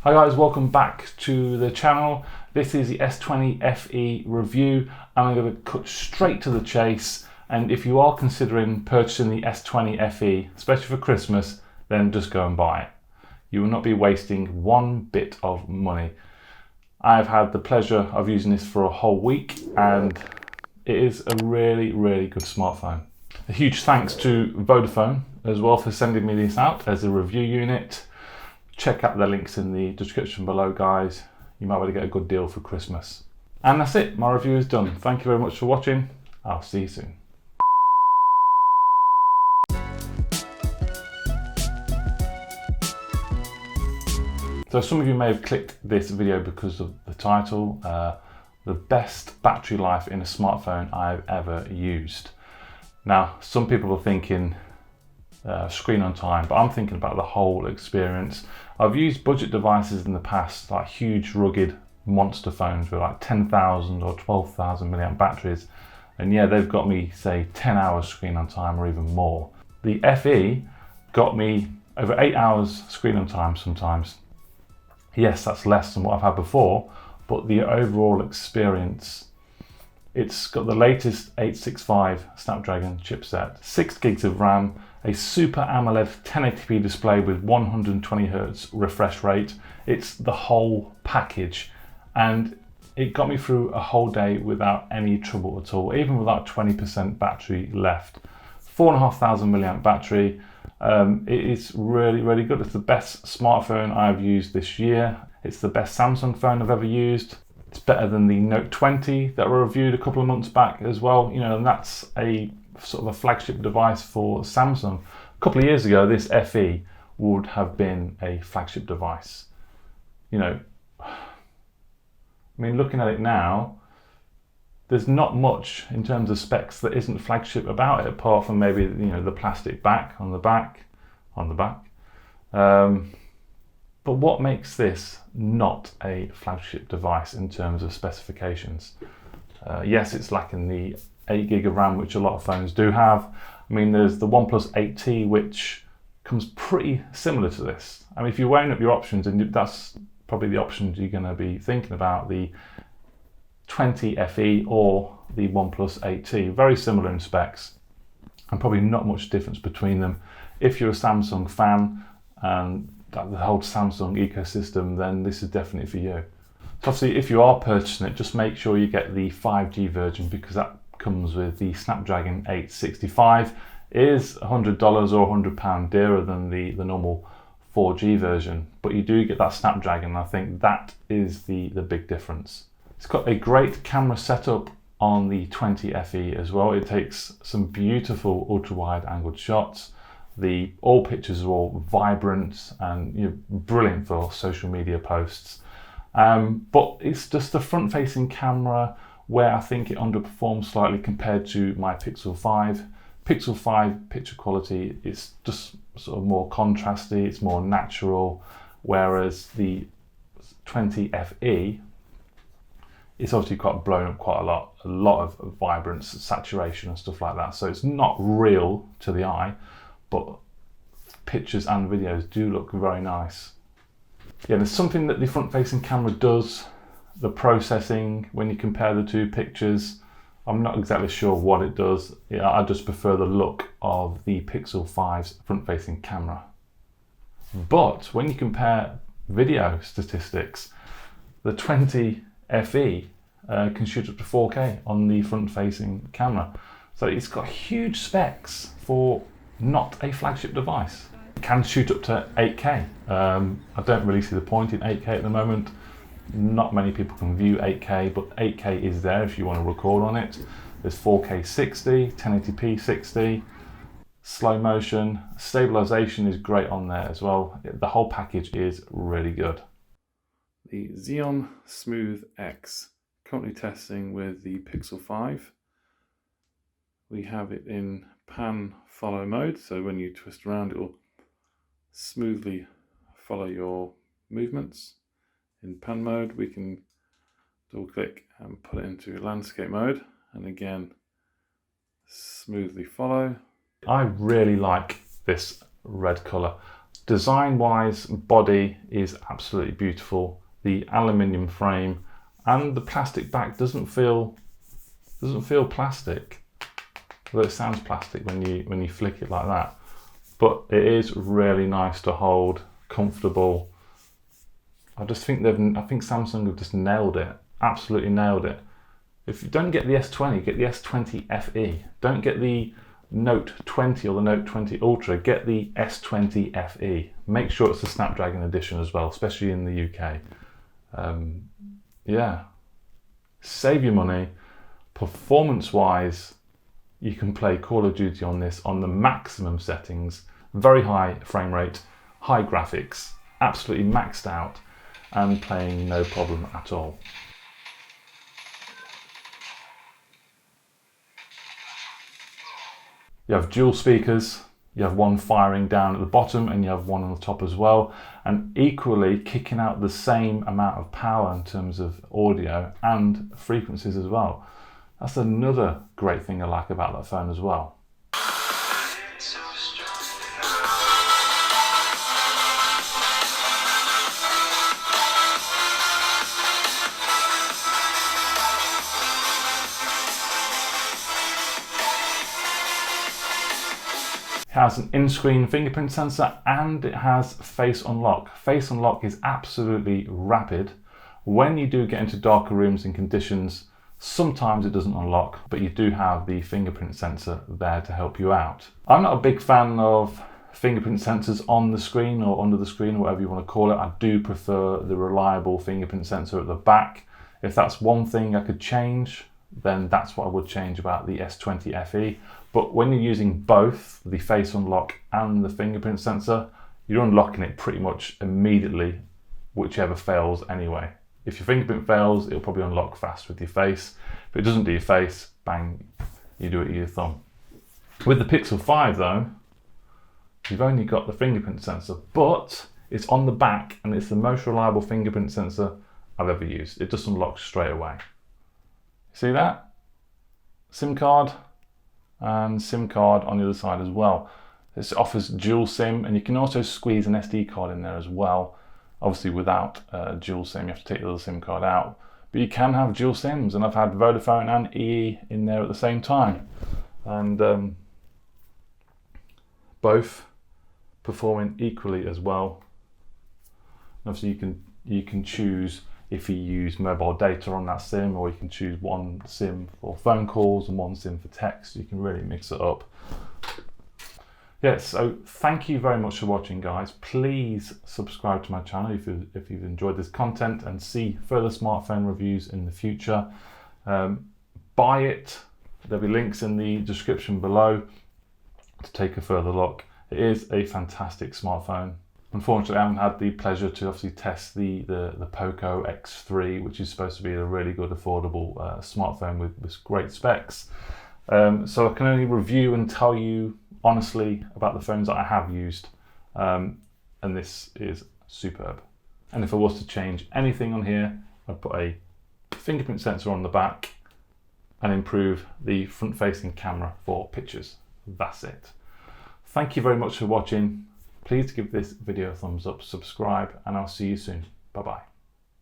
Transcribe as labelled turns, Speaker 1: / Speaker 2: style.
Speaker 1: Hi guys, welcome back to the channel. This is the S20 FE review and I'm going to cut straight to the chase. And if you are considering purchasing the S20 FE, especially for Christmas, then just go and buy it. You will not be wasting one bit of money. I've had the pleasure of using this for a whole week and it is a really good smartphone. A huge thanks to Vodafone as well for sending me this out as a review unit. Check out the links in the description below, guys. You might be able to get a good deal for Christmas. And that's it, my review is done. Thank you very much for watching. I'll see you soon. So some of you may have clicked this video because of the title, the best battery life in a smartphone I've ever used. Now, some people are thinking screen on time, but I'm thinking about the whole experience. I've used budget devices in the past, like huge rugged monster phones with like 10,000 or 12,000 milliamp batteries, and yeah, they've got me say 10 hours screen on time or even more. The FE got me over 8 hours screen on time sometimes. Yes, that's less than what I've had before, but the overall experience, it's got the latest 865 Snapdragon chipset, 6 gigs of RAM, a Super AMOLED 1080p display with 120 Hz refresh rate. It's the whole package, and it got me through a whole day without any trouble at all, even without 20% battery left. 4,500 milliamp battery. It is really good. It's the best smartphone I've used this year. It's the best Samsung phone I've ever used. It's better than the Note 20 that were reviewed a couple of months back as well. You know, and that's a sort of a flagship device for Samsung. A couple of years ago, this FE would have been a flagship device. You know, I mean, looking at it now, there's not much in terms of specs that isn't flagship about it, apart from maybe, you know, the plastic back on the back. But what makes this not a flagship device in terms of specifications? Yes, it's lacking the 8 gig of RAM, which a lot of phones do have. I mean, there's the OnePlus 8T, which comes pretty similar to this. I mean, if you're weighing up your options, and that's probably the options you're going to be thinking about, the 20 FE or the OnePlus 8T, very similar in specs, and probably not much difference between them. If you're a Samsung fan and the whole Samsung ecosystem, then this is definitely for you. So obviously, if you are purchasing it, just make sure you get the 5G version, because that comes with the Snapdragon 865. It is $100 or £100 dearer than the normal 4G version, but you do get that Snapdragon, and I think that is the big difference. It's got a great camera setup on the 20 FE as well. It takes some beautiful ultra-wide angled shots. All pictures are all vibrant and, you know, brilliant for social media posts. But it's just the front-facing camera where I think it underperforms slightly compared to my Pixel 5. Pixel 5 picture quality is just sort of more contrasty, it's more natural, whereas the 20 FE, it's obviously got blown up quite a lot of vibrance, saturation and stuff like that. So it's not real to the eye, but pictures and videos do look very nice. Yeah, there's something that the front-facing camera does, the processing, when you compare the two pictures. I'm not exactly sure what it does. Yeah, I just prefer the look of the Pixel 5's front-facing camera. But when you compare video statistics, the 20 FE can shoot up to 4K on the front-facing camera. So it's got huge specs for not a flagship device. It can shoot up to 8K. I don't really see the point in 8K at the moment. Not many people can view 8K, but 8K is there if you want to record on it. There's 4K 60, 1080p 60, slow motion, stabilization is great on there as well. The whole package is really good. The Xeon Smooth X, currently testing with the Pixel 5. We have it in pan follow mode, so when you twist around it will smoothly follow your movements. In pan mode, we can double click and put it into landscape mode, and again smoothly follow. I really like this red colour. design wise, body is absolutely beautiful. The aluminium frame and the plastic back doesn't feel plastic. Although it sounds plastic when you flick it like that. But it is really nice to hold, comfortable. I think Samsung have just nailed it. Absolutely nailed it. If you don't get the S20, get the S20 FE. Don't get the Note 20 or the Note 20 Ultra, get the S20 FE. Make sure it's the Snapdragon edition as well, especially in the UK. Yeah, save your money. Performance-wise, you can play Call of Duty on this on the maximum settings, very high frame rate, high graphics, absolutely maxed out, and playing no problem at all. You have dual speakers, you have one firing down at the bottom and you have one on the top as well, and equally kicking out the same amount of power in terms of audio and frequencies as well. That's another great thing I like about that phone as well. It has an in-screen fingerprint sensor and it has face unlock. Face unlock is absolutely rapid. When you do get into darker rooms and conditions, sometimes it doesn't unlock, but you do have the fingerprint sensor there to help you out. I'm not a big fan of fingerprint sensors on the screen or under the screen, whatever you want to call it. I do prefer the reliable fingerprint sensor at the back. If that's one thing I could change, then that's what I would change about the S20 FE. But when you're using both the face unlock and the fingerprint sensor, you're unlocking it pretty much immediately, whichever fails anyway. If your fingerprint fails, it'll probably unlock fast with your face. If it doesn't do your face, bang, you do it with your thumb. With the Pixel 5 though, you've only got the fingerprint sensor, but it's on the back and it's the most reliable fingerprint sensor I've ever used. It just unlocks straight away. See that? SIM card and SIM card on the other side as well. This offers dual SIM, and you can also squeeze an SD card in there as well. Obviously without dual SIM, you have to take the other SIM card out. But you can have dual SIMs, and I've had Vodafone and EE in there at the same time. And both performing equally as well. Obviously you can choose if you use mobile data on that SIM, or you can choose one SIM for phone calls and one SIM for text. You can really mix it up. Yeah, so thank you very much for watching, guys. Please subscribe to my channel if you've enjoyed this content and see further smartphone reviews in the future. Buy it. There'll be links in the description below to take a further look. It is a fantastic smartphone. Unfortunately, I haven't had the pleasure to obviously test the Poco X3, which is supposed to be a really good, affordable smartphone with great specs. So I can only review and tell you honestly about the phones that I have used, and this is superb. And if I was to change anything on here, I'd put a fingerprint sensor on the back and improve the front-facing camera for pictures. That's it. Thank you very much for watching. Please give this video a thumbs up, subscribe, and I'll see you soon. Bye-bye.